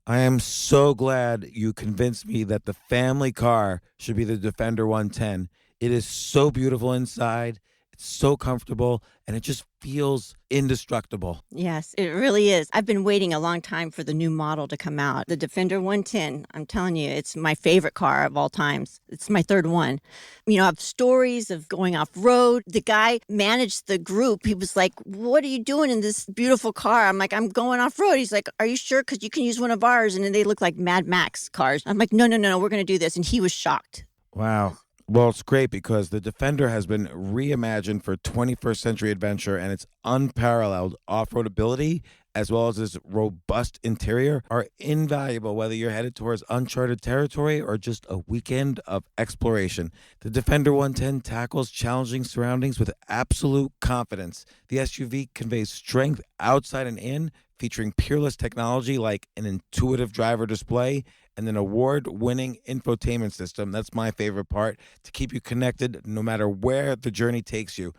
I am so glad you convinced me that the family car should be the Defender 110. It is so beautiful inside, it's so comfortable, and it just feels indestructible. Yes, it really is. I've been waiting a long time for the new model to come out. The Defender 110, I'm telling you, it's my favorite car of all times. It's my third one. You know, I have stories of going off road. The guy managed the group. He was like, "What are you doing in this beautiful car?" I'm like, "I'm going off road." He's like, "Are you sure? Because you can use one of ours." And then they look like Mad Max cars. I'm like, "No, no, no, no, we're going to do this." And he was shocked. Wow. Well, it's great because the Defender has been reimagined for 21st century adventure, and its unparalleled off-road ability as well as its robust interior are invaluable whether you're headed towards uncharted territory or just a weekend of exploration. The Defender 110 tackles challenging surroundings with absolute confidence. The SUV conveys strength outside and in, featuring peerless technology like an intuitive driver display and an award-winning infotainment system. That's my favorite part, to keep you connected no matter where the journey takes you.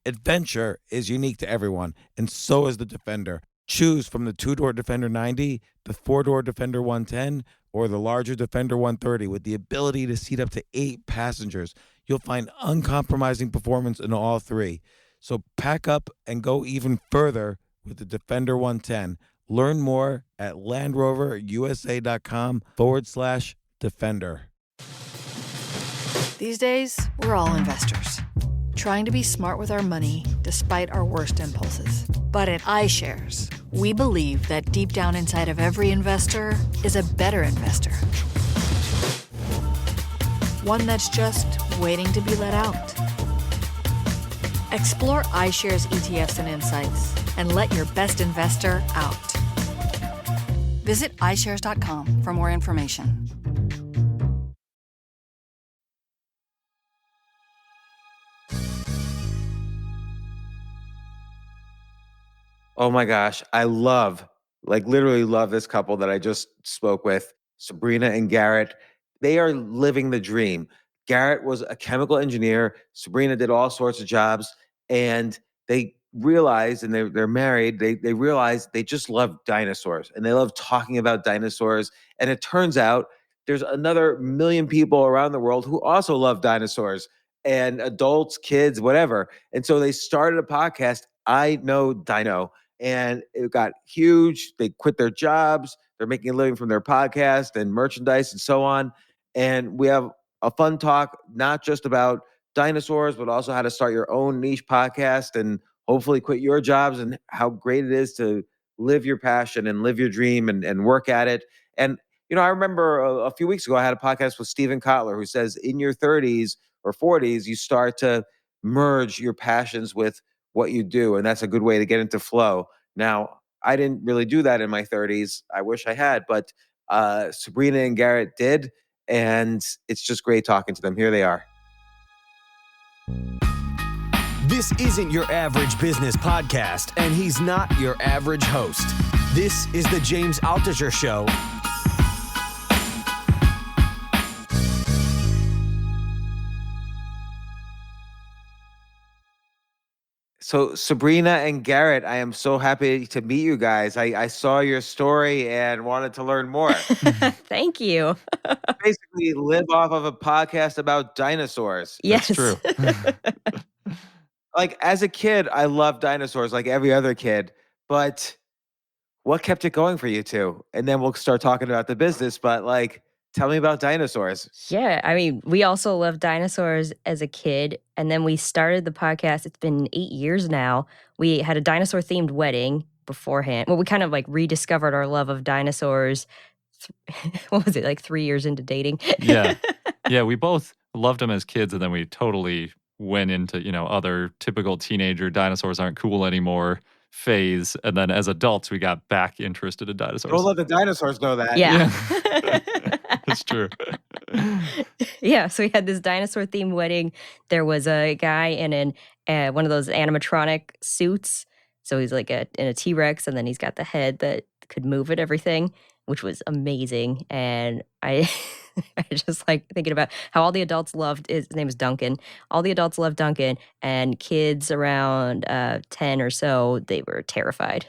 Adventure is unique to everyone, and so is the Defender. Choose from the two-door Defender 90, the four-door Defender 110, or the larger Defender 130 with the ability to seat up to 8 passengers. You'll find uncompromising performance in all three. So pack up and go even further with the Defender 110. Learn more at LandRoverUSA.com/Defender. These days, we're all investors, trying to be smart with our money despite our worst impulses. But at iShares, we believe that deep down inside of every investor is a better investor. One that's just waiting to be let out. Explore iShares ETFs and insights and let your best investor out. Visit iShares.com for more information. Oh my gosh, literally love this couple that I just spoke with, Sabrina and Garret. They are living the dream. Garret was a chemical engineer. Sabrina did all sorts of jobs, and they realized, and they're married, they realized they just love dinosaurs, and they love talking about dinosaurs. And it turns out there's another million people around the world who also love dinosaurs, and adults, kids, whatever. And so they started a podcast, I Know Dino, and it got huge. They quit their jobs. They're making a living from their podcast and merchandise and so on. And we have a fun talk, not just about dinosaurs, but also how to start your own niche podcast and hopefully quit your jobs, and how great it is to live your passion and live your dream and work at it. And, I remember a few weeks ago, I had a podcast with Steven Kotler, who says in your 30s or 40s, you start to merge your passions with what you do. And that's a good way to get into flow. Now, I didn't really do that in my 30s. I wish I had, but Sabrina and Garret did. And it's just great talking to them. Here they are. This isn't your average business podcast, and he's not your average host. This is the James Altucher Show. So Sabrina and Garret, I am so happy to meet you guys. I saw your story and wanted to learn more. Thank you. Basically live off of a podcast about dinosaurs. Yes. That's true. Like, as a kid, I loved dinosaurs like every other kid, but what kept it going for you two? And then we'll start talking about the business, but tell me about dinosaurs. Yeah, I mean, we also loved dinosaurs as a kid, and then we started the podcast. It's been 8 years now. We had a dinosaur-themed wedding beforehand. Well, we kind of rediscovered our love of dinosaurs. What was it, 3 years into dating? Yeah. Yeah, we both loved them as kids, and then we totally went into, other typical teenager dinosaurs aren't cool anymore phase. And then as adults, we got back interested in dinosaurs. Don't let the dinosaurs know that. Yeah. That's true. Yeah, so we had this dinosaur-themed wedding. There was a guy in one of those animatronic suits. So he's in a T-Rex, and then he's got the head that could move and everything, which was amazing. And I just thinking about how all the adults loved, his name is Duncan. All the adults loved Duncan, and kids around 10 or so, they were terrified.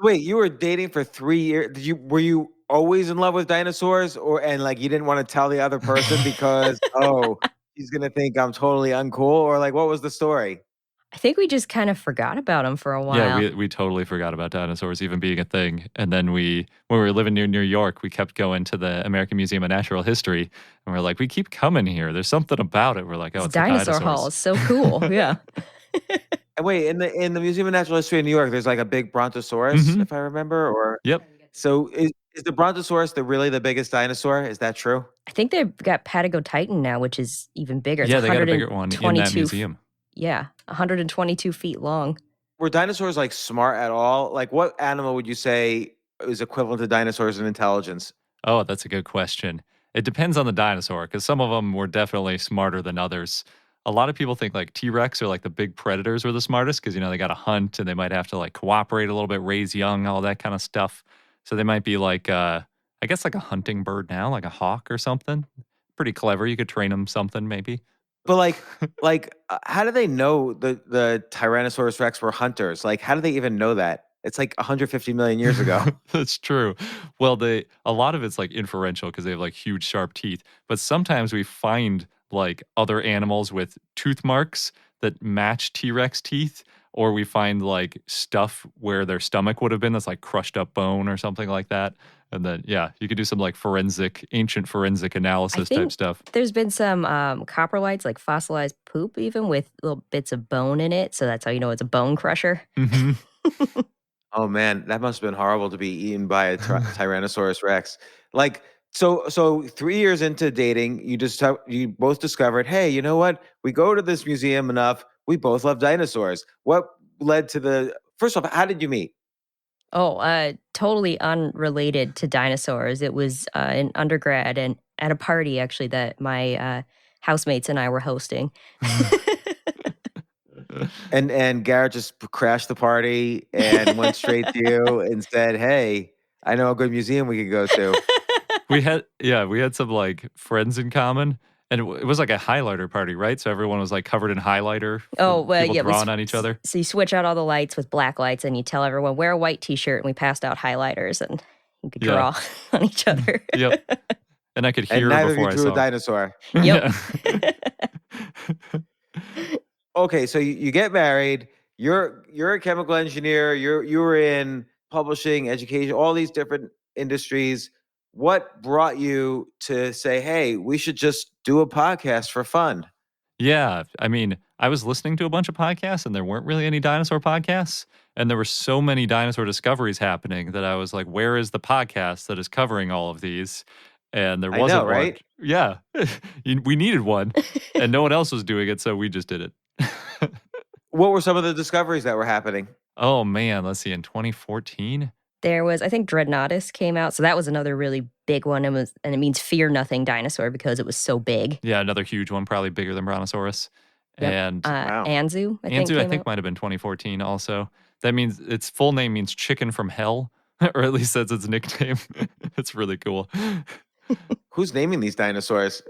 Wait, you were dating for 3 years. Were you always in love with dinosaurs, and like you didn't want to tell the other person because he's gonna think I'm totally uncool, or like what was the story? I think we just kind of forgot about them for a while. Yeah, we totally forgot about dinosaurs even being a thing. And then when we were living near New York, we kept going to the American Museum of Natural History. And we're like, we keep coming here. There's something about it. We're like, oh, it's the dinosaur dinosaurs. hall is so cool. Yeah. And wait, in the Museum of Natural History in New York, there's like a big brontosaurus, Mhm. if I remember, or Yep. so is the brontosaurus really the biggest dinosaur? Is that true? I think they've got Patagotitan now, which is even bigger. It's Yeah, they got a bigger one in that 122 museum. Yeah, 122 feet long. Were dinosaurs like smart at all? Like what animal would you say is equivalent to dinosaurs in intelligence? Oh, that's a good question. It depends on the dinosaur because some of them were definitely smarter than others. A lot of people think like T-Rex or like the big predators were the smartest because, they got to hunt and they might have to like cooperate a little bit, raise young, all that kind of stuff. So they might be like, I guess like a hunting bird now, like a hawk or something. Pretty clever. You could train them something maybe. But how do they know the Tyrannosaurus Rex were hunters? Like, how do they even know that? It's like 150 million years ago. That's true. Well, a lot of it's like inferential because they have like huge sharp teeth. But sometimes we find like other animals with tooth marks that match T-Rex teeth, or we find like stuff where their stomach would have been that's like crushed up bone or something like that. And then, yeah, you could do some like ancient forensic analysis type stuff. There's been some coprolites, like fossilized poop, even with little bits of bone in it. So that's how you know it's a bone crusher. Mhm. Oh man, that must have been horrible to be eaten by a Tyrannosaurus Rex. Like, so 3 years into dating, you both discovered, hey, you know what? We go to this museum enough. We both love dinosaurs. What led to first off, how did you meet? Oh, totally unrelated to dinosaurs. It was in undergrad and at a party, actually, that my housemates and I were hosting. And Garrett just crashed the party and went straight to you and said, hey, I know a good museum we could go to. we had some like friends in common. And it was like a highlighter party, right? So everyone was like covered in highlighter. Oh, well, people yeah. drawing on each other. So you switch out all the lights with black lights and you tell everyone, wear a white t-shirt, and we passed out highlighters and you could draw on each other. Yep. And I could And hear neither of before you I drew saw a dinosaur. Yep. Okay, so you get married. You're a chemical engineer. You were in publishing, education, all these different industries. What brought you to say, hey, we should just do a podcast for fun? Yeah. I mean, I was listening to a bunch of podcasts and there weren't really any dinosaur podcasts. And there were so many dinosaur discoveries happening that I was like, where is the podcast that is covering all of these? And there wasn't one. Right? Yeah. We needed one and no one else was doing it. So we just did it. What were some of the discoveries that were happening? Oh, man. Let's see. In 2014? There was, I think, Dreadnoughtus came out. So that was another really big one. And it means fear nothing dinosaur because it was so big. Yeah, another huge one, probably bigger than Brontosaurus. Yep. And Anzu, I think might have been 2014 also. That means its full name means chicken from hell, or at least that's its nickname. It's really cool. Who's naming these dinosaurs?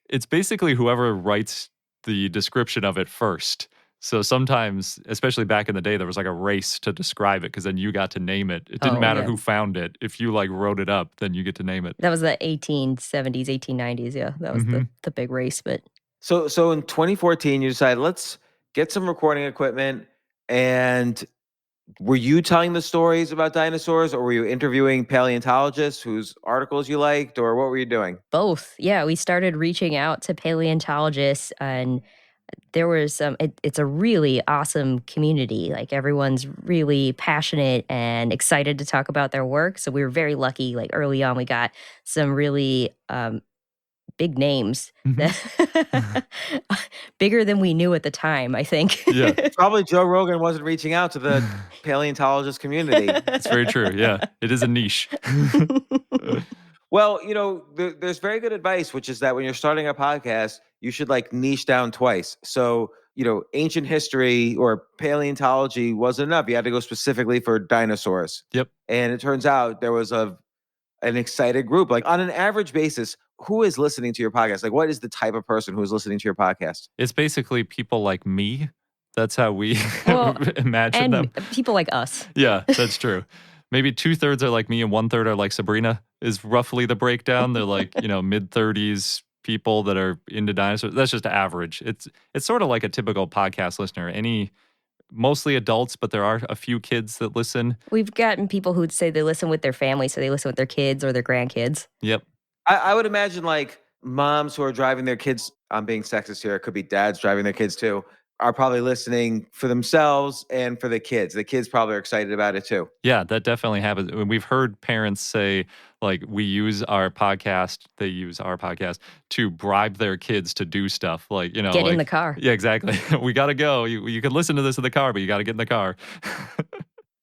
It's basically whoever writes the description of it first. So sometimes, especially back in the day, there was like a race to describe it because then you got to name it. It didn't matter who found it. If you like wrote it up, then you get to name it. That was the 1870s, 1890s. Yeah, that was the big race. But so in 2014, you decided let's get some recording equipment. And were you telling the stories about dinosaurs, or were you interviewing paleontologists whose articles you liked, or what were you doing? Both. Yeah, we started reaching out to paleontologists and there was it's a really awesome community. Like everyone's really passionate and excited to talk about their work. So we were very lucky. Like early on, we got some really big names, bigger than we knew at the time, I think. Yeah. Probably Joe Rogan wasn't reaching out to the paleontologist community. It's very true. Yeah, it is a niche. Well, there's very good advice, which is that when you're starting a podcast, you should like niche down twice. So, ancient history or paleontology wasn't enough. You had to go specifically for dinosaurs. Yep. And it turns out there was an excited group. Like on an average basis, who is listening to your podcast? Like what is the type of person who is listening to your podcast? It's basically people like me. That's how we Well, imagine and them. people like us. Yeah, that's true. maybe 2/3 are like me and 1/3 are like Sabrina is roughly the breakdown. They're like, mid-30s people that are into dinosaurs. That's just average. It's sort of like a typical podcast listener. Mostly adults, but there are a few kids that listen. We've gotten people who'd say they listen with their family, so they listen with their kids or their grandkids. Yep. I would imagine like moms who are driving their kids, I'm being sexist here, it could be dads driving their kids too, are probably listening for themselves and for the kids. The kids probably are excited about it too. Yeah, that definitely happens. We've heard parents say, like, they use our podcast to bribe their kids to do stuff. Like, Get in the car. Yeah, exactly. We got to go. You can listen to this in the car, but you got to get in the car.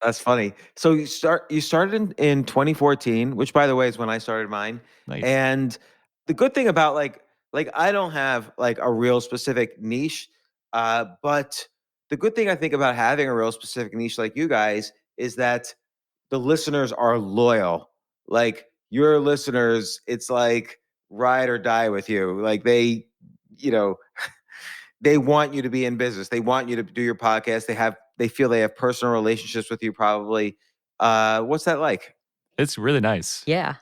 That's funny. So you started in 2014, which by the way is when I started mine. Nice. And the good thing about like I don't have like a real specific niche, but the good thing I think about having a real specific niche like you guys is that the listeners are loyal. Like your listeners, it's like ride or die with you. Like they, they want you to be in business. They want you to do your podcast. They feel they have personal relationships with you probably. What's that like? It's really nice. Yeah.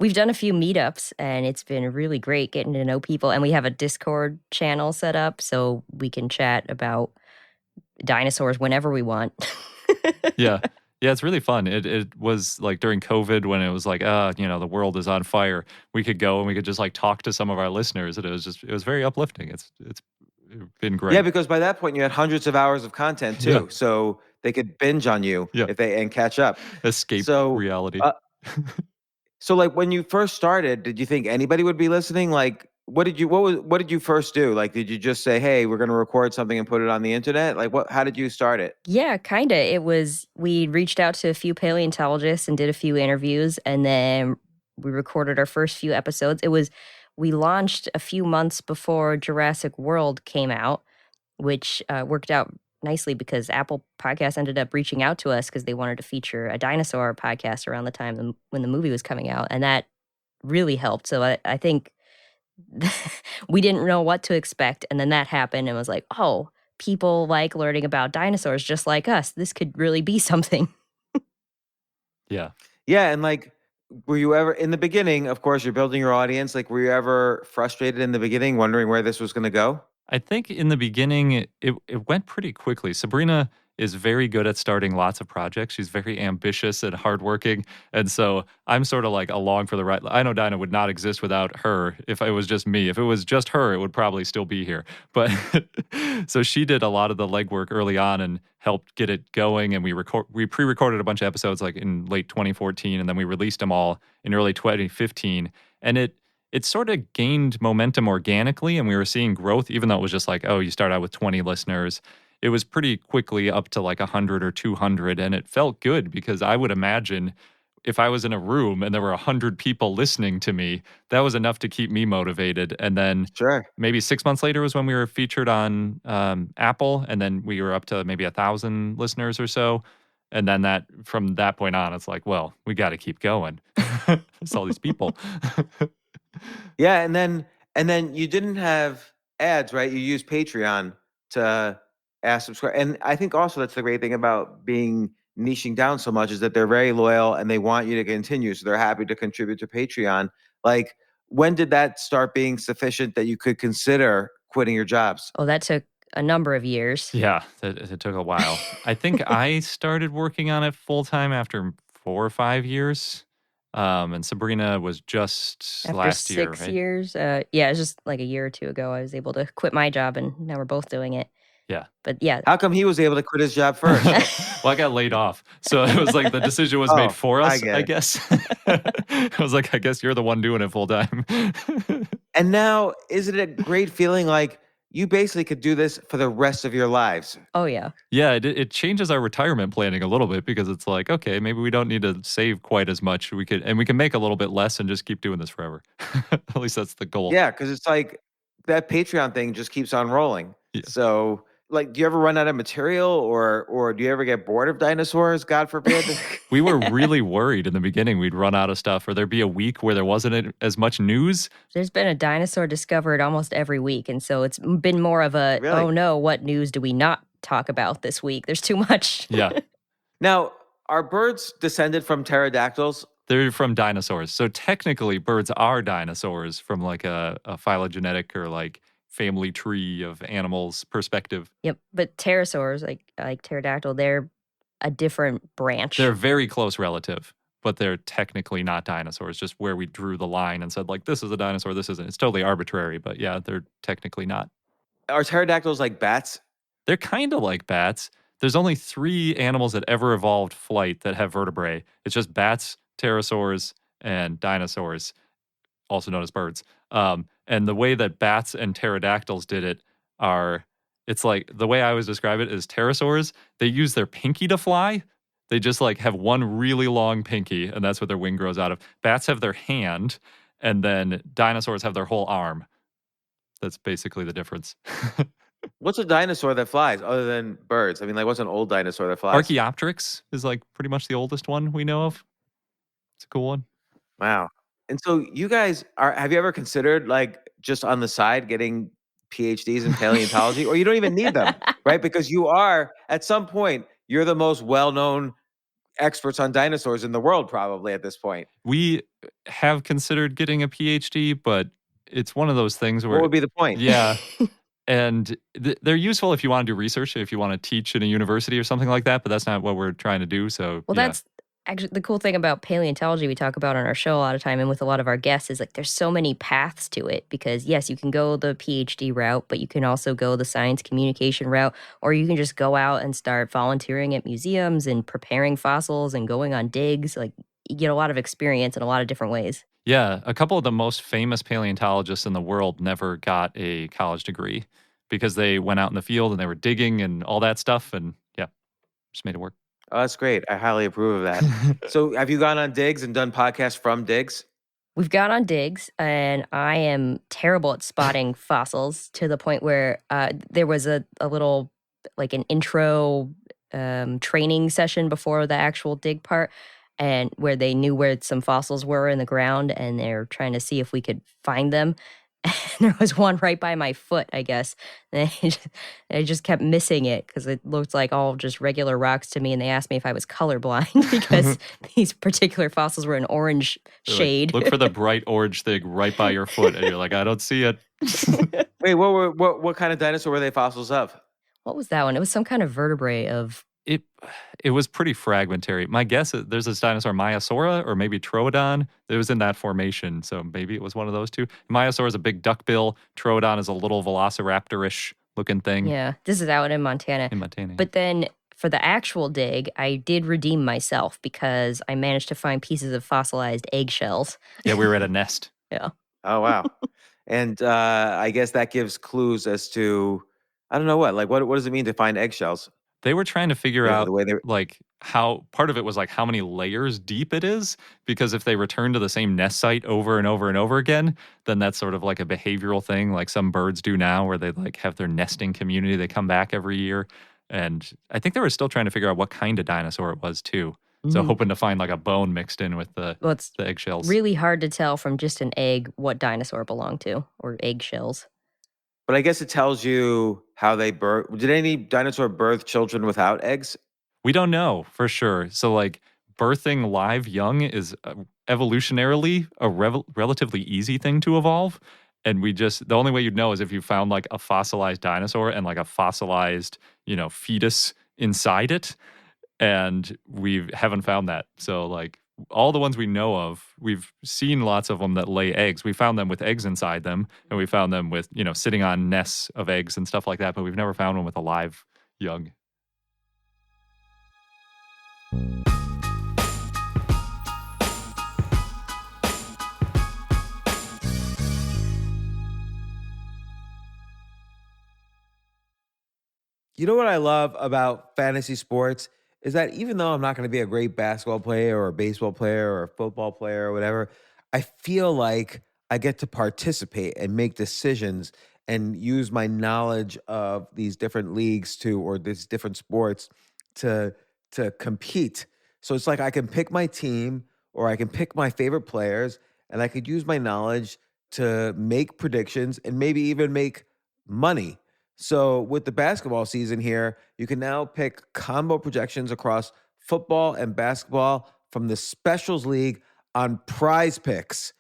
We've done a few meetups, and it's been really great getting to know people. And we have a Discord channel set up so we can chat about dinosaurs whenever we want. Yeah. Yeah, it's really fun. It was like during COVID when it was like, the world is on fire. We could go and we could just like talk to some of our listeners. And it was very uplifting. It's been great. Yeah, because by that point you had hundreds of hours of content too. Yeah. So they could binge on you and catch up. Escape reality. So like when you first started, did you think anybody would be listening? Like what did you first do? Like did you just say, "Hey, we're going to record something and put it on the internet?" Like how did you start it? Yeah, kind of. We reached out to a few paleontologists and did a few interviews, and then we recorded our first few episodes. We launched a few months before Jurassic World came out, which worked out nicely because Apple Podcasts ended up reaching out to us because they wanted to feature a dinosaur podcast around the time when the movie was coming out, and that really helped. So I think we didn't know what to expect, and then that happened and was like, oh, people like learning about dinosaurs just like us. This could really be something. Yeah. Yeah, and like were you ever in the beginning, of course, you're building your audience, like were you ever frustrated in the beginning wondering where this was going to go? I think in the beginning, it went pretty quickly. Sabrina is very good at starting lots of projects. She's very ambitious and hardworking. And so I'm sort of like along for the ride. I Know Dino would not exist without her if it was just me. If it was just her, it would probably still be here. But so she did a lot of the legwork early on and helped get it going. And we pre-recorded a bunch of episodes like in late 2014, and then we released them all in early 2015. And it sort of gained momentum organically, and we were seeing growth, even though it was just like, oh, you start out with 20 listeners. It was pretty quickly up to like 100 or 200, and it felt good because I would imagine if I was in a room and there were 100 people listening to me, that was enough to keep me motivated. And then maybe 6 months later was when we were featured on Apple, and then we were up to maybe 1,000 listeners or so. And then from that point on, it's like, well, we got to keep going. There's all these people. Yeah, and then you didn't have ads, right? You used Patreon to ask subscribe. And I think also that's the great thing about niching down so much is that they're very loyal and they want you to continue. So they're happy to contribute to Patreon. Like, when did that start being sufficient that you could consider quitting your jobs? Oh, that took a number of years. Yeah, it took a while. I think I started working on it full time after 4 or 5 years. And Sabrina was just After last year, 6 right? years. Yeah, it was just like a year or two ago. I was able to quit my job, and now we're both doing it. Yeah. But yeah. How come he was able to quit his job first? Well, I got laid off. So it was like the decision was made for us, I guess. I was like, I guess you're the one doing it full time. And now, is it a great feeling like you basically could do this for the rest of your lives? Oh, yeah. Yeah, it changes our retirement planning a little bit because it's like, okay, maybe we don't need to save quite as much. We can make a little bit less and just keep doing this forever. At least that's the goal. Yeah, because it's like that Patreon thing just keeps on rolling. Yeah. So, like, do you ever run out of material or do you ever get bored of dinosaurs? God forbid. We were really worried in the beginning we'd run out of stuff or there'd be a week where there wasn't as much news. There's been a dinosaur discovered almost every week. And so it's been more of a, Really? oh no, what news do we not talk about this week? There's too much. Yeah. Now, Are birds descended from pterodactyls? They're from dinosaurs. So technically, birds are dinosaurs from like a phylogenetic or like family tree of animals perspective. Yep. But pterosaurs, like pterodactyl, they're a different branch. They're a very close relative, but they're technically not dinosaurs, just where we drew the line and said, like, this is a dinosaur, this isn't. It's totally arbitrary, but yeah, they're technically not. Are pterodactyls like bats? They're kind of like bats. There's only 3 animals that ever evolved flight that have vertebrae. It's just bats, pterosaurs, and dinosaurs, also known as birds. And the way that bats and pterodactyls did it it's like the way I always describe it is pterosaurs, they use their pinky to fly. They just like have one really long pinky, and that's what their wing grows out of. Bats have their hand, and then dinosaurs have their whole arm. That's basically the difference. What's a dinosaur that flies other than birds? I mean, like, what's an old dinosaur that flies? Archaeopteryx is like pretty much the oldest one we know of. It's a cool one. Wow. And so you guys have you ever considered, like, just on the side getting PhDs in paleontology? Or you don't even need them, right? Because you are, at some point, you're the most well-known experts on dinosaurs in the world probably at this point. We have considered getting a PhD, but it's one of those things where What would be the point? Yeah. And they're useful if you want to do research, if you want to teach in a university or something like that, but that's not what we're trying to do. So, Well, yeah. that's actually the cool thing about paleontology we talk about on our show a lot of time and with a lot of our guests is like there's so many paths to it because yes, you can go the PhD route, but you can also go the science communication route, or you can just go out and start volunteering at museums and preparing fossils and going on digs. Like you get a lot of experience in a lot of different ways. Yeah, a couple of the most famous paleontologists in the world never got a college degree because they went out in the field and they were digging and all that stuff, and yeah, just made it work. Oh, that's great. I highly approve of that. So have you gone on digs and done podcasts from digs? We've got on digs, and I am terrible at spotting fossils to the point where there was a little, like an intro training session before the actual dig part, and where they knew where some fossils were in the ground, and they're trying to see if we could find them. And there was one right by my foot, I guess. And I just kept missing it because it looked like all just regular rocks to me. And they asked me if I was colorblind because these particular fossils were an orange They're shade. Like, look for the bright orange thing right by your foot, and you're like, I don't see it. Wait, what kind of dinosaur were they fossils of? What was that one? It was some kind of vertebrae of. It was pretty fragmentary. My guess is there's this dinosaur Maiasaura or maybe Troodon. It was in that formation, so maybe it was one of those two. Maiasaur is a big duckbill. Troodon is a little velociraptor-ish looking thing. Yeah, this is out in Montana. In Montana. But then for the actual dig, I did redeem myself because I managed to find pieces of fossilized eggshells. Yeah, we were at a nest. Yeah. Oh, wow. And I guess that gives clues as to, I don't know what does it mean to find eggshells? They were trying to figure Yeah, out the way they- like how part of it was like how many layers deep it is, because if they return to the same nest site over and over and over again, then that's sort of like a behavioral thing like some birds do now where they like have their nesting community. They come back every year. And I think they were still trying to figure out what kind of dinosaur it was too. So hoping to find like a bone mixed in with the eggshells. Really hard to tell from just an egg what dinosaur belonged to or eggshells. But I guess it tells you how they birth. Did any dinosaur birth children without eggs? We don't know for sure. So like birthing live young is evolutionarily a relatively easy thing to evolve. And the only way you'd know is if you found like a fossilized dinosaur and like a fossilized, fetus inside it. And we haven't found that. So like all the ones we know of, we've seen lots of them that lay eggs. We found them with eggs inside them, and we found them with, sitting on nests of eggs and stuff like that, but we've never found one with a live young. You know what I love about fantasy sports is that even though I'm not going to be a great basketball player or a baseball player or a football player or whatever, I feel like I get to participate and make decisions and use my knowledge of these different leagues or these different sports to compete. So it's like I can pick my team or I can pick my favorite players and I could use my knowledge to make predictions and maybe even make money. So with the basketball season here, you can now pick combo projections across football and basketball from the Specials League on Prize Picks.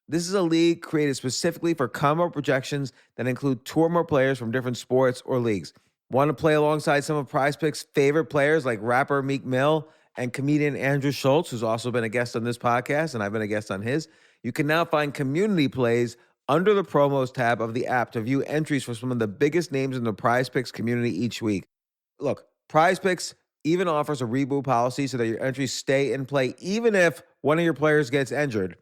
This is a league created specifically for combo projections that include two or more players from different sports or leagues. Want to play alongside some of Prize Picks' favorite players like rapper Meek Mill and comedian Andrew Schultz, who's also been a guest on this podcast, and I've been a guest on his? You can now find community plays under the promos tab of the app to view entries for some of the biggest names in the Prize Picks community each week. Look, Prize Picks even offers a reboot policy so that your entries stay in play even if one of your players gets injured.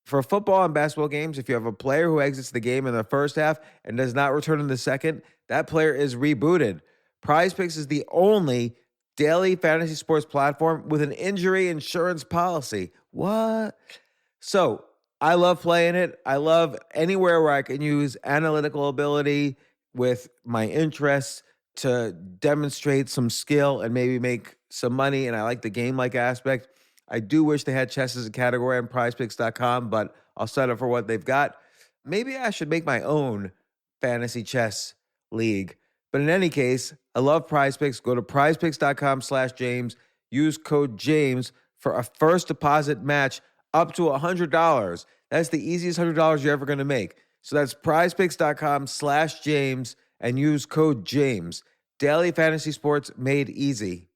For football and basketball games, if you have a player who exits the game in the first half and does not return in the second, that player is rebooted. Prize Picks is the only daily fantasy sports platform with an injury insurance policy. What? So I love playing it. I love anywhere where I can use analytical ability with my interests to demonstrate some skill and maybe make some money. And I like the game-like aspect. I do wish they had chess as a category on prizepicks.com, but I'll settle for what they've got. Maybe I should make my own fantasy chess league. But in any case, I love Prize Picks. Go to prizepicks.com/James. Use code James for a first deposit match up to $100. That's the easiest $100 you're ever going to make. So that's prizepicks.com/James and use code James. Daily fantasy sports made easy.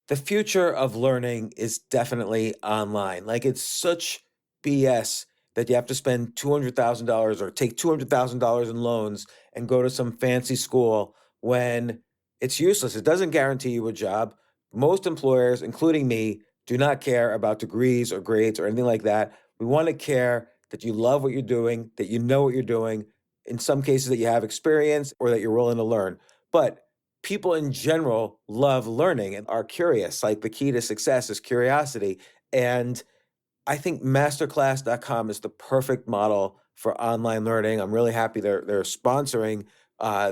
The future of learning is definitely online. Like, it's such BS that you have to spend $200,000 or take $200,000 in loans and go to some fancy school when it's useless. It doesn't guarantee you a job. Most employers, including me, do not care about degrees or grades or anything like that. We want to care that you love what you're doing, that you know what you're doing, in some cases that you have experience or that you're willing to learn. But people in general love learning and are curious. Like, the key to success is curiosity. And I think masterclass.com is the perfect model for online learning. I'm really happy they're sponsoring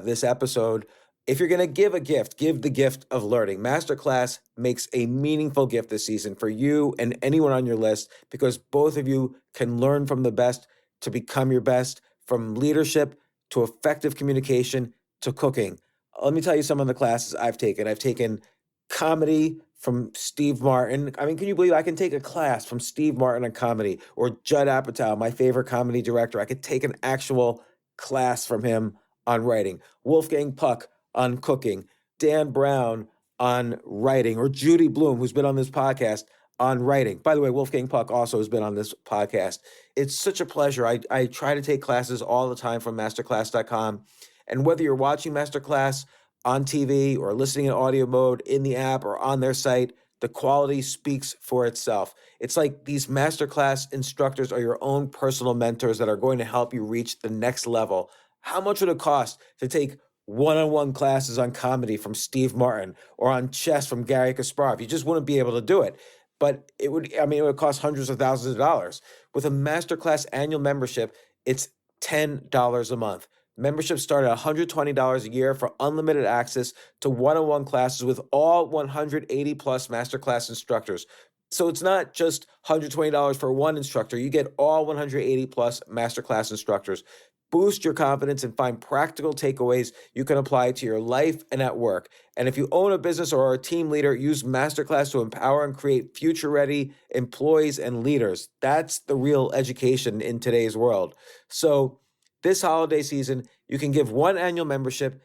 this episode. If you're going to give a gift, give the gift of learning. Masterclass makes a meaningful gift this season for you and anyone on your list, because both of you can learn from the best to become your best, from leadership to effective communication to cooking. Let me tell you some of the classes I've taken. I've taken comedy from Steve Martin. I mean, can you believe I can take a class from Steve Martin on comedy, or Judd Apatow, my favorite comedy director? I could take an actual class from him on writing. Wolfgang Puck on cooking. Dan Brown on writing, or Judy Bloom, who's been on this podcast, on writing. By the way, Wolfgang Puck also has been on this podcast. It's such a pleasure. I try to take classes all the time from masterclass.com. And whether you're watching Masterclass on TV or listening in audio mode in the app or on their site, the quality speaks for itself. It's like these Masterclass instructors are your own personal mentors that are going to help you reach the next level. How much would it cost to take one-on-one classes on comedy from Steve Martin or on chess from Garry Kasparov? You just wouldn't be able to do it. But it would cost hundreds of thousands of dollars. With a Masterclass annual membership, it's $10 a month. Memberships start at $120 a year for unlimited access to one-on-one classes with all 180 plus Masterclass instructors. So it's not just $120 for one instructor. You get all 180 plus Masterclass instructors. Boost your confidence and find practical takeaways you can apply to your life and at work. And if you own a business or are a team leader, use Masterclass to empower and create future-ready employees and leaders. That's the real education in today's world. So this holiday season, you can give one annual membership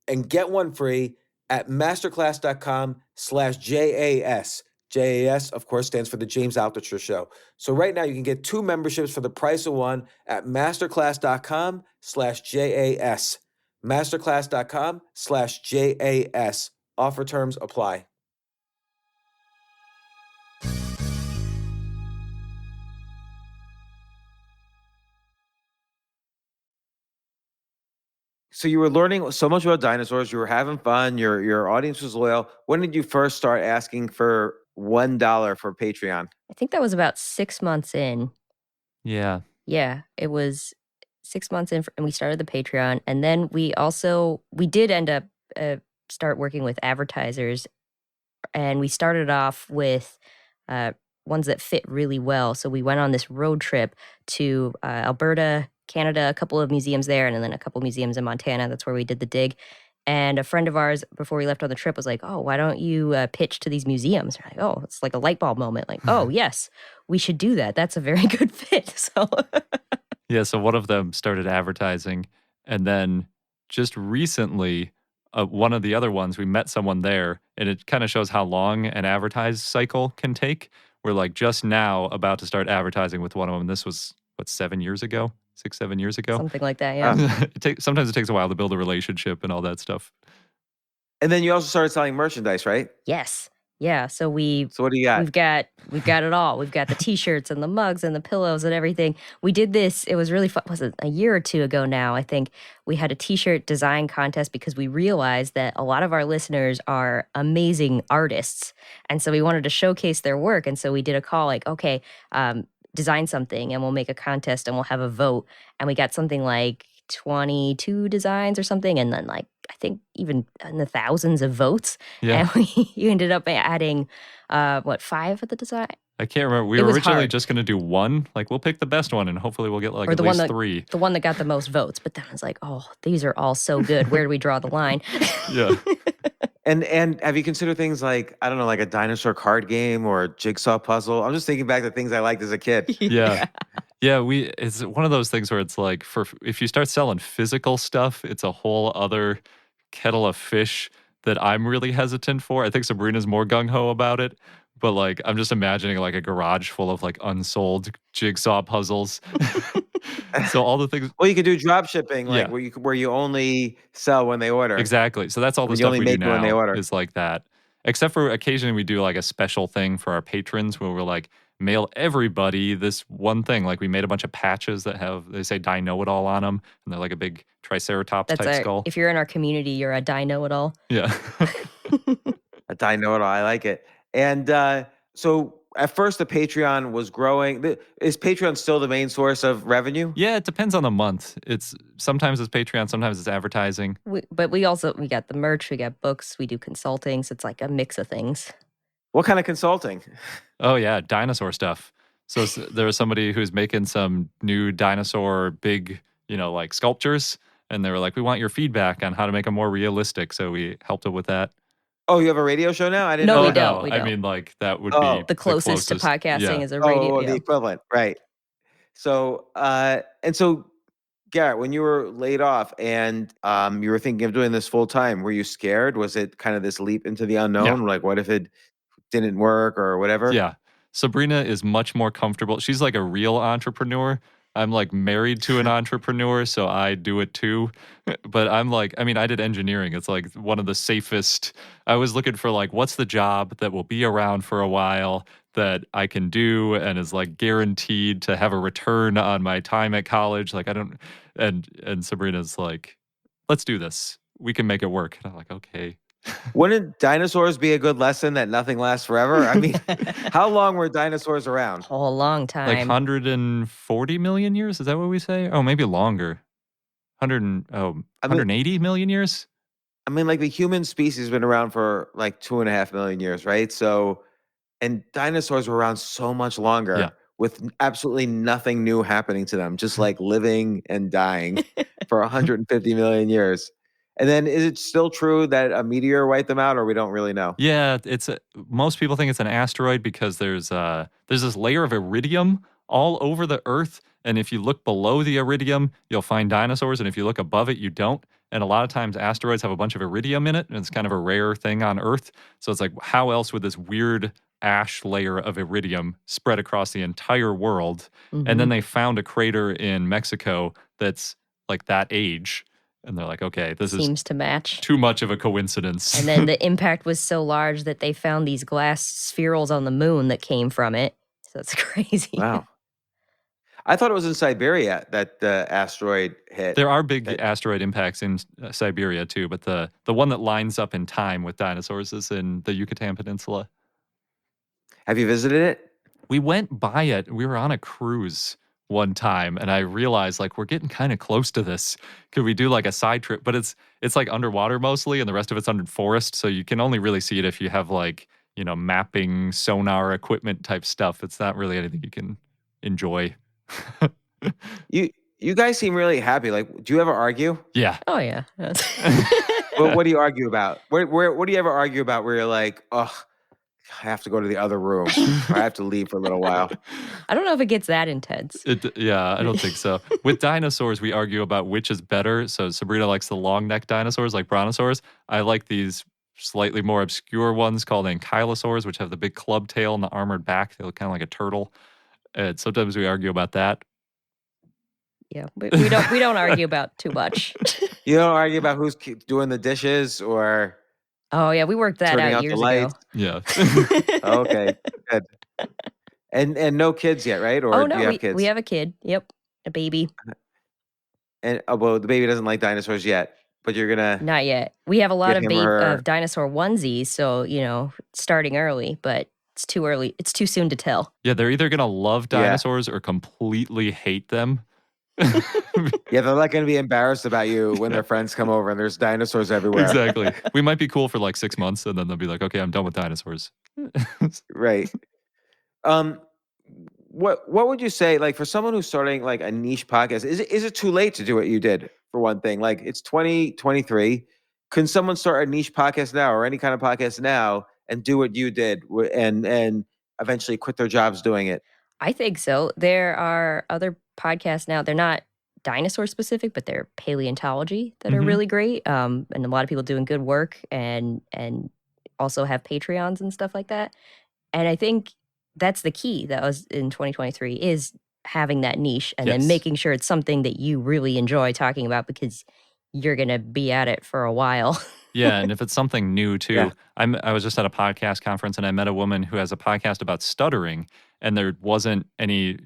and get one free at masterclass.com/JAS. JAS, of course, stands for the James Altucher Show. So right now you can get two memberships for the price of one at masterclass.com/JAS. Masterclass.com/JAS. Offer terms apply. So you were learning so much about dinosaurs. You were having fun. Your audience was loyal. When did you first start asking for $1 for Patreon? I think that was about 6 months in. Yeah. Yeah, it was 6 months in, and we started the Patreon. And then we did end up start working with advertisers. And we started off with ones that fit really well. So we went on this road trip to Alberta, Canada, a couple of museums there, and then a couple museums in Montana. That's where we did the dig. And a friend of ours, before we left on the trip, was like, "Oh, why don't you pitch to these museums?" We're like, "Oh, it's like a light bulb moment. Like, oh, yes, we should do that. That's a very good fit." So, Yeah, so one of them started advertising, and then just recently, one of the other ones, we met someone there, and it kind of shows how long an advertise cycle can take. We're like just now about to start advertising with one of them. This was what, 7 years ago, 6, 7 years ago. something like that. Yeah. Sometimes it takes a while to build a relationship and all that stuff. And then you also started selling merchandise, right? Yes. Yeah. So So what do you got? we've got it all. We've got the t-shirts and the mugs and the pillows and everything. We did this. It was really fun. Was it a year or two ago now? I think we had a t-shirt design contest because we realized that a lot of our listeners are amazing artists, and so we wanted to showcase their work. And so we did a call like, okay, design something, and we'll make a contest, and we'll have a vote. And we got something like 22 designs or something, and then like I think even in the thousands of votes. Yeah. And you ended up adding 5 of the design, I can't remember. We It were was originally hard. just going to do one. Like, we'll pick the best one, and hopefully we'll get like or at the one least that 3. the one that got the most votes. But then I was like, oh, these are all so good. Where do we draw the line? Yeah. And have you considered things like, I don't know, like a dinosaur card game or a jigsaw puzzle? I'm just thinking back to things I liked as a kid. Yeah. Yeah, it's one of those things where it's like, if you start selling physical stuff, it's a whole other kettle of fish that I'm really hesitant for. I think Sabrina's more gung-ho about it, but like I'm just imagining like a garage full of like unsold jigsaw puzzles. So all the things. Well, you could do drop shipping, like Yeah. where you only sell when they order. Exactly. So that's all the When you stuff only we do make it when they now order. is like that. Except for occasionally we do like a special thing for our patrons where we're like, mail everybody this one thing. Like we made a bunch of patches that they say "Die Know It All" on them, and they're like a big triceratops type skull. If you're in our community, you're a dino at all. Yeah. A dino it all. I like it. And so at first the Patreon was growing. Is Patreon still the main source of revenue? Yeah, it depends on the month. Sometimes it's Patreon, sometimes it's advertising. But we got the merch, we got books, we do consulting. So it's like a mix of things. What kind of consulting? Oh yeah, dinosaur stuff. So there was somebody who's making some new dinosaur big, like sculptures, and they were like, "We want your feedback on how to make them more realistic." So we helped them with that. Oh, you have a radio show now? I didn't No, know we that. don't. We I don't. mean, like that would Oh. be The closest to podcasting Yeah. is a radio. Oh, the equivalent, right? So, and so, Garret, when you were laid off and you were thinking of doing this full time, were you scared? Was it kind of this leap into the unknown? Like, what if it didn't work or whatever? Yeah. Sabrina is much more comfortable. She's like a real entrepreneur. I'm like married to an entrepreneur, so I do it too. But I'm like, I did engineering. It's like one of the safest. I was looking for like, what's the job that will be around for a while that I can do and is like guaranteed to have a return on my time at college. Like and Sabrina's like, let's do this. We can make it work. And I'm like, okay. Wouldn't dinosaurs be a good lesson that nothing lasts forever? I mean, how long were dinosaurs around? A long time. Like 140 million years? Is that what we say? Oh, maybe longer. 180 million years? I mean, like the human species has been around for like 2.5 million years, right? So, and dinosaurs were around so much longer Yeah. with absolutely nothing new happening to them, just like living and dying for 150 million years. And then is it still true that a meteor wiped them out, or we don't really know? Yeah, most people think it's an asteroid because there's this layer of iridium all over the Earth, and if you look below the iridium, you'll find dinosaurs, and if you look above it, you don't. And a lot of times asteroids have a bunch of iridium in it, and it's kind of a rare thing on Earth. So it's like, how else would this weird ash layer of iridium spread across the entire world? Mm-hmm. And then they found a crater in Mexico that's like that age. And they're like, okay, this seems is to match. too much of a coincidence. And then the impact was so large that they found these glass spherules on the moon that came from it. So it's crazy. Wow. I thought it was in Siberia that the asteroid hit. There are big asteroid impacts in Siberia too, but the one that lines up in time with dinosaurs is in the Yucatan Peninsula. Have you visited it? We went by it. We were on a cruise one time, and I realized like we're getting kind of close to this. Could we do like a side trip? But it's like underwater mostly, and the rest of it's under forest, so you can only really see it if you have like mapping sonar equipment type stuff. It's not really anything you can enjoy. You guys seem really happy. Like, do you ever argue? Yeah. Oh yeah. What do you argue about? What do you ever argue about where you're like, oh, I have to go to the other room, or I have to leave for a little while? I don't know if it gets that intense. Yeah, I don't think so. With dinosaurs, we argue about which is better. So Sabrina likes the long neck dinosaurs like brontosaurs. I like these slightly more obscure ones called ankylosaurs, which have the big club tail and the armored back. They look kind of like a turtle. And sometimes we argue about that. Yeah, we don't argue about too much. You don't argue about who's doing the dishes or Oh yeah, we worked that turning out out the years lights. ago. Yeah. Okay, good. And no kids yet, right? Or Oh do no, you have kids? we have a kid. Yep, a baby. And well, the baby doesn't like dinosaurs yet, but you're gonna Not yet. We have a lot get of him or her. of dinosaur onesies, so starting early, but it's too early. It's too soon to tell. Yeah, they're either going to love Yeah. dinosaurs or completely hate them. Yeah, they're not gonna be embarrassed about you when their friends come over and there's dinosaurs everywhere. Exactly. We might be cool for like 6 months and then they'll be like, okay, I'm done with dinosaurs. Right. What would you say, like, for someone who's starting like a niche podcast, is it too late to do what you did, for one thing? Like, it's 2023. Can someone start a niche podcast now or any kind of podcast now and do what you did and eventually quit their jobs doing it? I think so. There are other podcasts now. They're not dinosaur specific, but they're paleontology that are Mhm. really great. And a lot of people doing good work and also have Patreons and stuff like that. And I think that's the key that was in 2023 is having that niche and then Yes. making sure it's something that you really enjoy talking about because you're going to be at it for a while. Yeah, and if it's something new too, Yeah. I was just at a podcast conference and I met a woman who has a podcast about stuttering, and there wasn't any.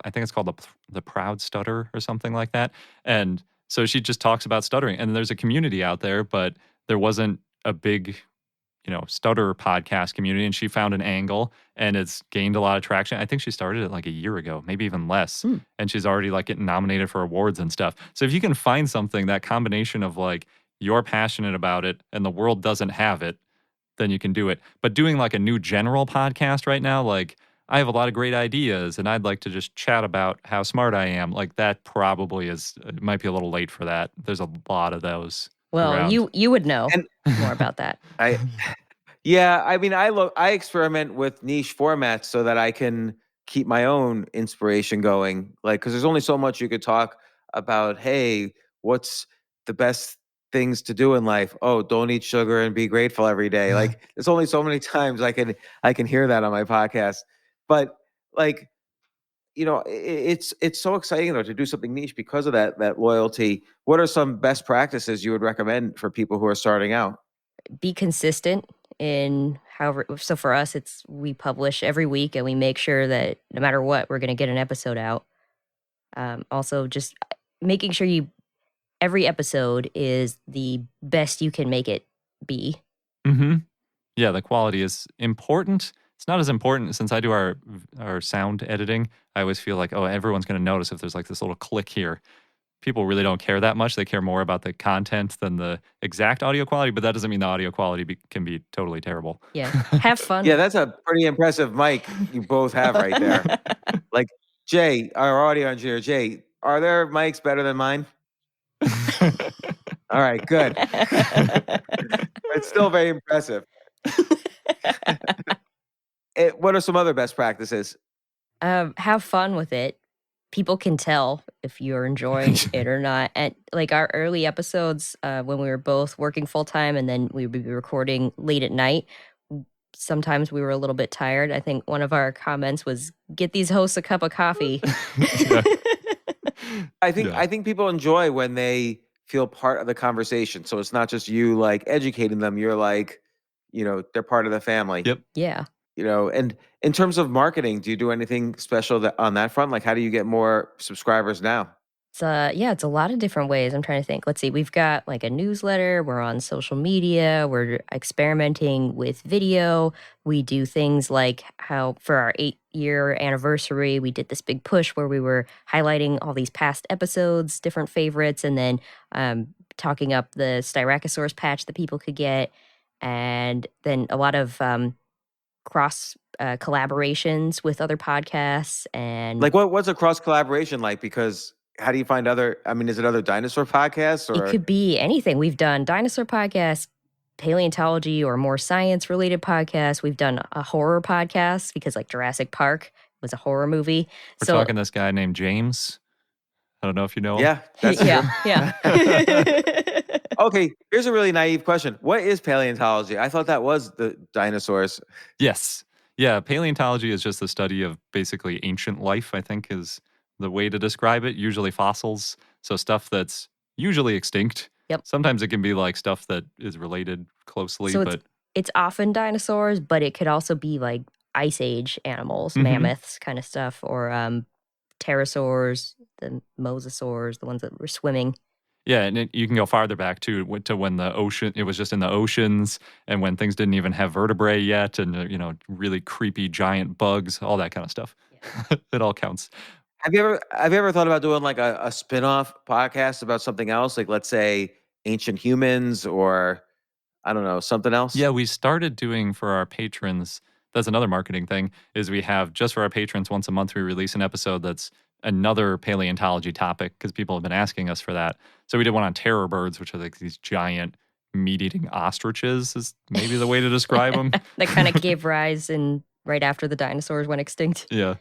I think it's called the Proud Stutter or something like that. And so she just talks about stuttering, and there's a community out there, but there wasn't a big, stutter podcast community. And she found an angle, and it's gained a lot of traction. I think she started it like a year ago, maybe even less, and she's already like getting nominated for awards and stuff. So if you can find something, that combination of like, you're passionate about it and the world doesn't have it, then you can do it. But doing like a new general podcast right now, like I have a lot of great ideas and I'd like to just chat about how smart I am. Like that probably it might be a little late for that. There's a lot of those. Well, around. you would know And- more about that. Yeah, I mean, I experiment with niche formats so that I can keep my own inspiration going. Like, because there's only so much you could talk about. Hey, what's the best things to do in life? Oh, don't eat sugar and be grateful every day. Like, there's only so many times I can hear that on my podcast. But like, it's so exciting though to do something niche because of that loyalty. What are some best practices you would recommend for people who are starting out? Be consistent in however. So for us, we publish every week and we make sure that no matter what, we're going to get an episode out. Also, just making sure every episode is the best you can make it be. Mm-hmm. Yeah, the quality is important. It's not as important since I do our sound editing. I always feel like, oh, everyone's going to notice if there's like this little click here. People really don't care that much. They care more about the content than the exact audio quality, but that doesn't mean the audio quality can be totally terrible. Yeah, have fun. Yeah, that's a pretty impressive mic you both have right there. Like, Jay, our audio engineer, Jay, are there mics better than mine? All right, good. It's still very impressive. What are some other best practices? Have fun with it. People can tell if you're enjoying it or not. And like our early episodes, when we were both working full time and then we would be recording late at night, sometimes we were a little bit tired. I think one of our comments was, "Get these hosts a cup of coffee." I think people enjoy when they feel part of the conversation. So it's not just you like educating them. You're like, they're part of the family. Yep. Yeah. And in terms of marketing, do you do anything special on that front? Like, how do you get more subscribers now? It's a lot of different ways. I'm trying to think. Let's see. We've got like a newsletter. We're on social media. We're experimenting with video. We do things like how for our 8-year anniversary, we did this big push where we were highlighting all these past episodes, different favorites, and then talking up the Styracosaurus patch that people could get. And then a lot of cross collaborations with other podcasts. And like, what's a cross collaboration like? Because how do you find other, I mean, is it other dinosaur podcasts It or? could be anything. We've done dinosaur podcasts, paleontology or more science related podcasts. We've done a horror podcast because like Jurassic Park was a horror movie. We're So talking this guy named James. I don't know if you know him. Yeah, that's yeah, true. yeah. Okay, here's a really naive question. What is paleontology? I thought that was the dinosaurs. Yes. Yeah, paleontology is just the study of basically ancient life, I think is the way to describe it, usually fossils. So stuff that's usually extinct. Yep. Sometimes it can be like stuff that is related closely, So but it's often dinosaurs, but it could also be like ice age animals, Mhm. mammoths kind of stuff, or pterosaurs, the mosasaurs, the ones that were swimming. yeah, and you can go farther back too, to when the ocean, it was just in the oceans and when things didn't even have vertebrae yet and, really creepy giant bugs, all that kind of stuff. It all counts. Have you ever thought about doing like a spin-off podcast about something else? Like let's say ancient humans or I don't know, something else? Yeah, we started doing for our patrons. That's another marketing thing is we have just for our patrons once a month we release an episode that's another paleontology topic because people have been asking us for that. So we did one on terror birds, which are like these giant meat-eating ostriches is maybe the way to describe them. That kind of gave rise in right after the dinosaurs went extinct. Yeah.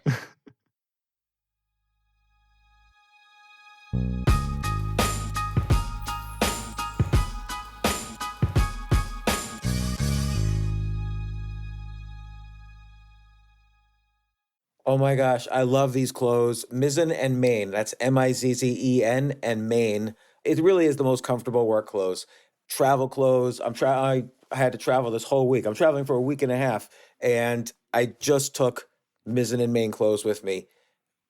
Oh my gosh, I love these clothes. Mizzen and Main. That's Mizzen and Main. It really is the most comfortable work clothes. Travel clothes. I had to travel this whole week. I'm traveling for a week and a half, and I just took Mizzen and Main clothes with me.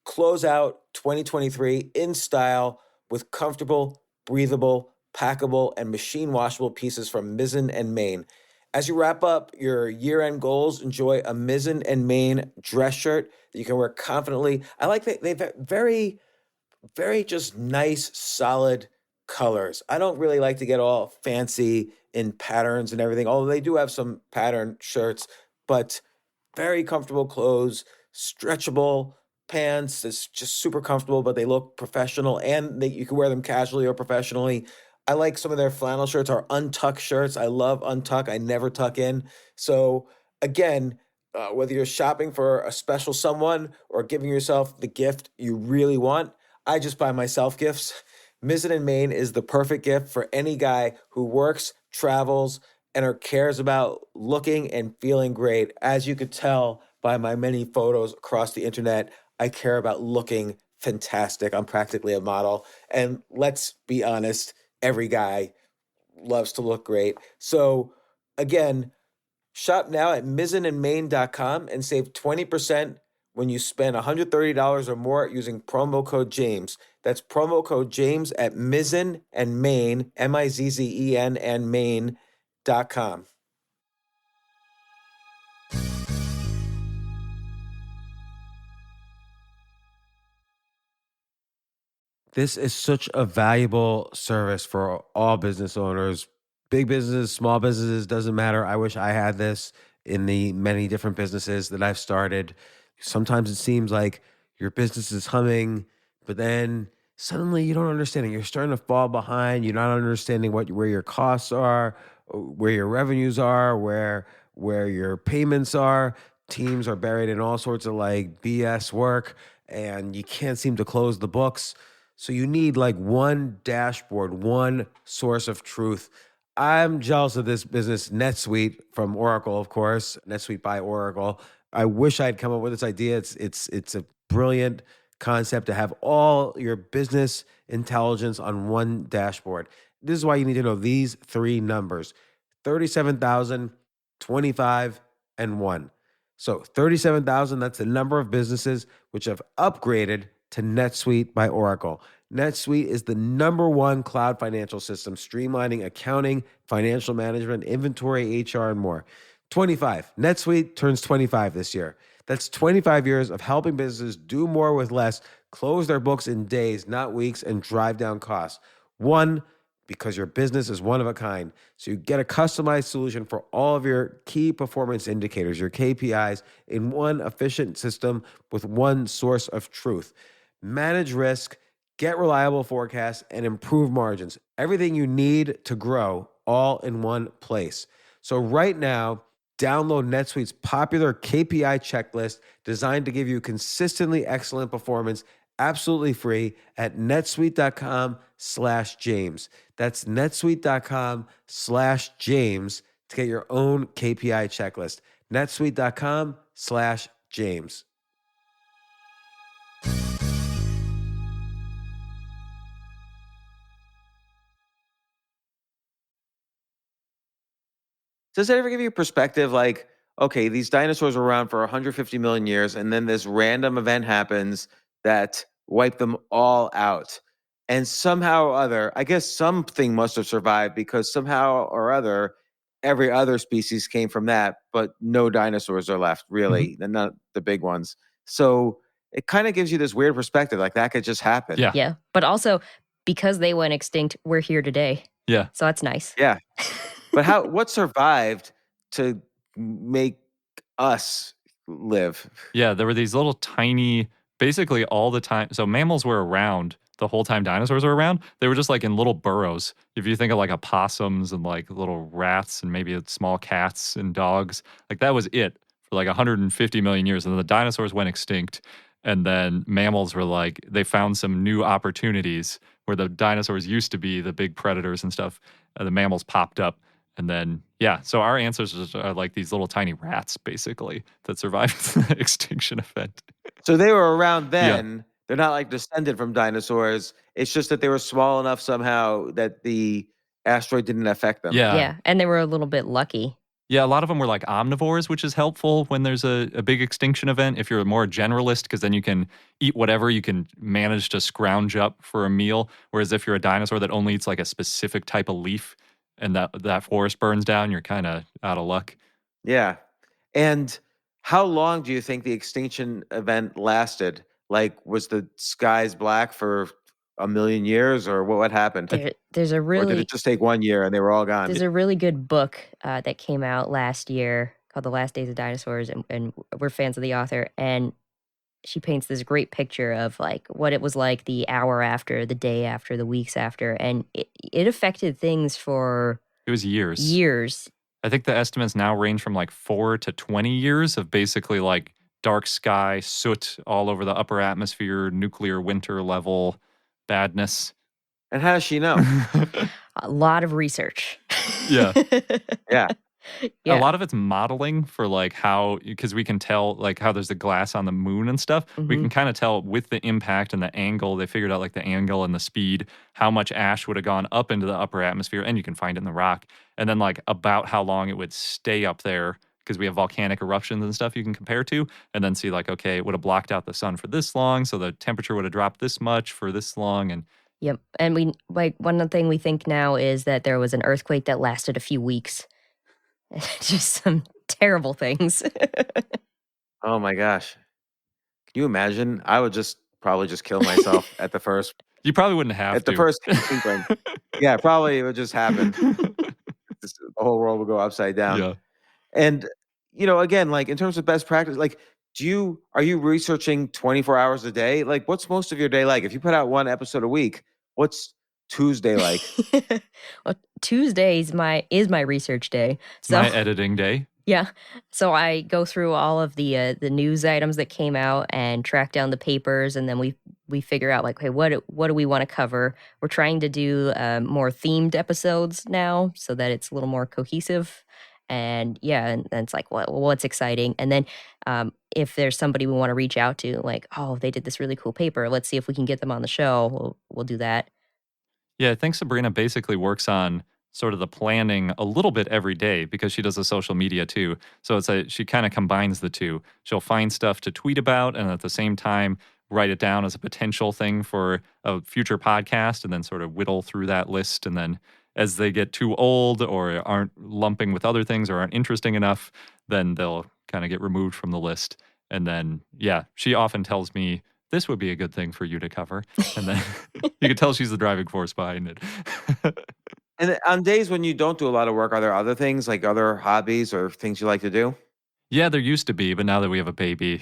Close out 2023 in style with comfortable, breathable, packable, and machine washable pieces from Mizzen and Main. As you wrap up your year-end goals, enjoy a Mizzen and Main dress shirt that you can wear confidently. I like that they've very, very just nice, solid colors. I don't really like to get all fancy in patterns and everything, although they do have some pattern shirts, but very comfortable clothes, stretchable pants. It's just super comfortable, but they look professional and you can wear them casually or professionally. I like some of their flannel shirts or untuck shirts. I love untuck. I never tuck in. So again, whether you're shopping for a special someone or giving yourself the gift you really want, I just buy myself gifts. Mizzen and Main is the perfect gift for any guy who works, travels, and or cares about looking and feeling great. As you could tell by my many photos across the internet, I care about looking fantastic. I'm practically a model. And let's be honest, every guy loves to look great. So again, shop now at mizzenandmain.com and save 20% when you spend $130 or more using promo code James. That's promo code James at Mizzen and Main, Mizzen and Main.com. This is such a valuable service for all business owners, big businesses, small businesses, doesn't matter. I wish I had this in the many different businesses that I've started. Sometimes it seems like your business is humming, but then suddenly you don't understand it. You're starting to fall behind. You're not understanding where your costs are, where your revenues are, where your payments are. Teams are buried in all sorts of like BS work, and you can't seem to close the books. So you need like one dashboard, one source of truth. I'm jealous of this business, NetSuite from Oracle, of course, NetSuite by Oracle. I wish I'd come up with this idea. It's a brilliant concept to have all your business intelligence on one dashboard. This is why you need to know these three numbers: 37,000, 25, and 1. So 37,000, that's the number of businesses which have upgraded to NetSuite by Oracle. NetSuite is the number one cloud financial system, streamlining accounting, financial management, inventory, HR, and more. 25. NetSuite turns 25 this year. That's 25 years of helping businesses do more with less, close their books in days, not weeks, and drive down costs. One, because your business is one of a kind. So you get a customized solution for all of your key performance indicators, your KPIs, in one efficient system with one source of truth. Manage risk, Get reliable forecasts and improve margins. Everything you need to grow all in one place. So right now, download NetSuite's popular KPI checklist designed to give you consistently excellent performance absolutely free at netsuite.com/James. That's netsuite.com/James to get your own KPI checklist. netsuite.com/James. Does that ever give you perspective? Like, okay, these dinosaurs were around for 150 million years, and then this random event happens that wiped them all out. And somehow or other, I guess something must have survived because somehow or other, every other species came from that, but no dinosaurs are left, really, and not the big ones. So it kind of gives you this weird perspective, like that could just happen. Yeah. Yeah. But also, because they went extinct, we're here today. Yeah. So that's nice. Yeah. But what survived to make us live? Yeah, there were these little tiny, basically all the time. So mammals were around the whole time dinosaurs were around. They were just like in little burrows. If you think of like opossums and like little rats and maybe small cats and dogs, like that was it for like 150 million years. And then the dinosaurs went extinct. And then mammals were like, they found some new opportunities where the dinosaurs used to be the big predators and stuff. And the mammals popped up. And then, yeah, so our ancestors are like these little tiny rats, basically, that survived the extinction event. So they were around then. Yeah. They're not like descended from dinosaurs. It's just that they were small enough somehow that the asteroid didn't affect them. Yeah. Yeah. And they were a little bit lucky. Yeah, a lot of them were like omnivores, which is helpful when there's a big extinction event. If you're a more generalist, because then you can eat whatever, you can manage to scrounge up for a meal. Whereas if you're a dinosaur that only eats like a specific type of leaf, and that forest burns down, you're kind of out of luck. Yeah. And how long do you think the extinction event lasted? Like, was the skies black for 1,000,000 years, or what happened? There's a really... Or did it just take 1 year and they were all gone? There's a really good book that came out last year called The Last Days of Dinosaurs, and we're fans of the author, and she paints this great picture of like what it was like the hour after, the day after, the weeks after, and it affected things for... It was years. Years. I think the estimates now range from like 4 to 20 years of basically like dark sky, soot all over the upper atmosphere, nuclear winter level badness. And how does she know? A lot of research. Yeah. Yeah. Yeah. A lot of it's modeling for like how, because we can tell like how there's the glass on the moon and stuff. Mm-hmm. We can kind of tell with the impact and the angle. They figured out like the angle and the speed, how much ash would have gone up into the upper atmosphere, and you can find it in the rock. And then like about how long it would stay up there, because we have volcanic eruptions and stuff you can compare to, and then see like, okay, it would have blocked out the sun for this long, so the temperature would have dropped this much for this long. And yep. And we like one thing we think now is that there was an earthquake that lasted a few weeks. Just some terrible things. Oh my gosh. Can you imagine? I would probably just kill myself at the first. You probably wouldn't have at to. the first inkling. Yeah, probably it would just happen. The whole world would go upside down. Yeah. And again, like in terms of best practice, like are you researching 24 hours a day? Like what's most of your day like? If you put out one episode a week, what's Tuesday like? Well, Tuesday is my research day. So my editing day. Yeah. So I go through all of the news items that came out and track down the papers, and then we figure out like, okay, what do we want to cover? We're trying to do more themed episodes now so that it's a little more cohesive. And yeah, and it's like, what's exciting? And then if there's somebody we want to reach out to, like, oh, they did this really cool paper, let's see if we can get them on the show. We'll do that. Yeah, I think Sabrina basically works on sort of the planning a little bit every day because she does the social media too. So she kind of combines the two. She'll find stuff to tweet about and at the same time write it down as a potential thing for a future podcast, and then sort of whittle through that list. And then as they get too old or aren't lumping with other things or aren't interesting enough, then they'll kind of get removed from the list. And then, yeah, she often tells me, this would be a good thing for you to cover. And then you can tell she's the driving force behind it. And on days when you don't do a lot of work, are there other things, like other hobbies or things you like to do? Yeah, there used to be, but now that we have a baby,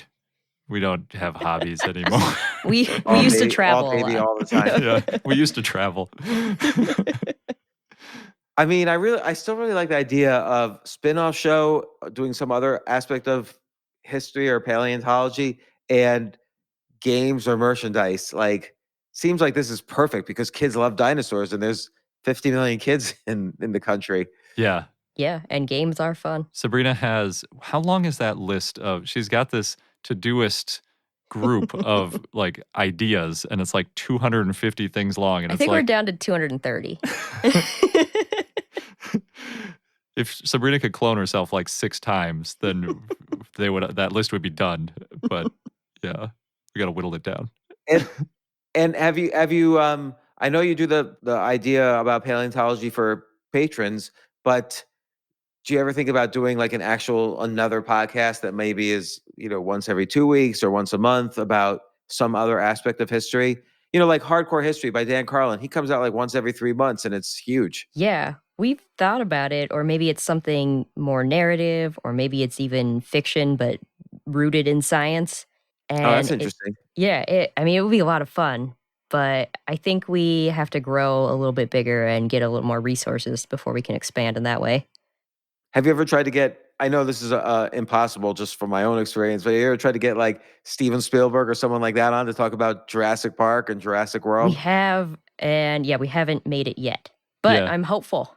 We don't have hobbies anymore. We All used to baby, travel all a baby lot. all the time. Yeah, we used to travel. I mean, I still really like the idea of spin-off show, doing some other aspect of history or paleontology, and games or merchandise. Like, seems like this is perfect because kids love dinosaurs, and there's 50 million kids in the country. Yeah. Yeah, and games are fun. Sabrina has, how long is that list of, she's got this Todoist group of like ideas, and it's like 250 things long. And I it's think we're like, down to 230. if Sabrina could clone herself like 6 times, then that list would be done. But yeah, we got to whittle it down. And have you I know you do the idea about paleontology for patrons, but do you ever think about doing like another podcast that maybe is, once every 2 weeks or once a month about some other aspect of history? Like Hardcore History by Dan Carlin. He comes out like once every 3 months and it's huge. Yeah, we've thought about it, or maybe it's something more narrative, or maybe it's even fiction but rooted in science. And Oh, that's interesting. I mean, it would be a lot of fun, but I think we have to grow a little bit bigger and get a little more resources before we can expand in that way. Have you ever tried to get, I know this is impossible just from my own experience, but have you ever tried to get like Steven Spielberg or someone like that on to talk about Jurassic Park and Jurassic We World? have, and we haven't made it yet, but Yeah. I'm hopeful.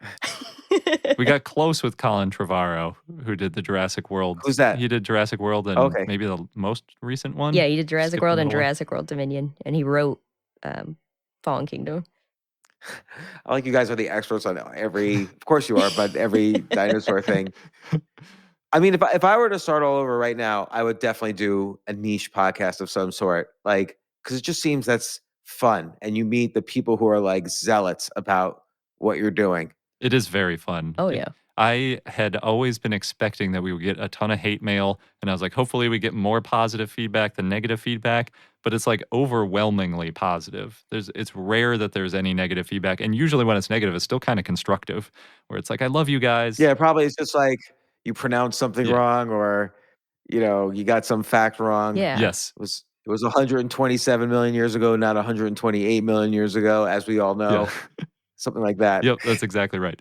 We got close with Colin Trevorrow, who did the Jurassic World. Who's that? He did Jurassic World and Okay. maybe the most recent one. Yeah, he did Jurassic Skipped World and the middle one. Jurassic World Dominion, and he wrote Fallen Kingdom. I like you guys are the experts on every, of course you are, but every dinosaur thing. I mean, if I were to start all over right now, I would definitely do a niche podcast of some sort, like, because it just seems that's fun, and you meet the people who are like zealots about what you're doing. It is very fun. Oh, yeah. I had always been expecting that we would get a ton of hate mail, and I was like, hopefully we get more positive feedback than negative feedback, but it's like overwhelmingly positive. It's rare that there's any negative feedback, and usually when it's negative, it's still kind of constructive, where it's like, I love you guys. Yeah, probably it's just like you pronounced something Yeah. wrong, or you got some fact wrong. Yeah. Yes. It was 127 million years ago, not 128 million years ago, as we all know. Yeah. Something like that. Yep, that's exactly right.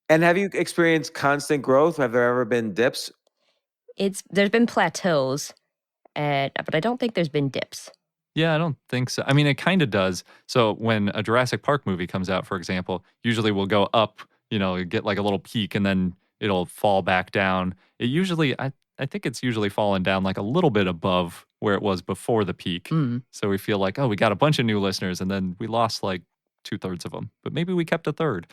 And have you experienced constant growth? Have there ever been dips? There's been plateaus, but I don't think there's been dips. Yeah, I don't think so. I mean, it kind of does. So when a Jurassic Park movie comes out, for example, usually we'll go up, get like a little peak, and then it'll fall back down. It usually, I think it's usually fallen down like a little bit above where it was before the peak. So we feel like, oh, we got a bunch of new listeners, and then we lost like 2/3 of them, but maybe we kept a third.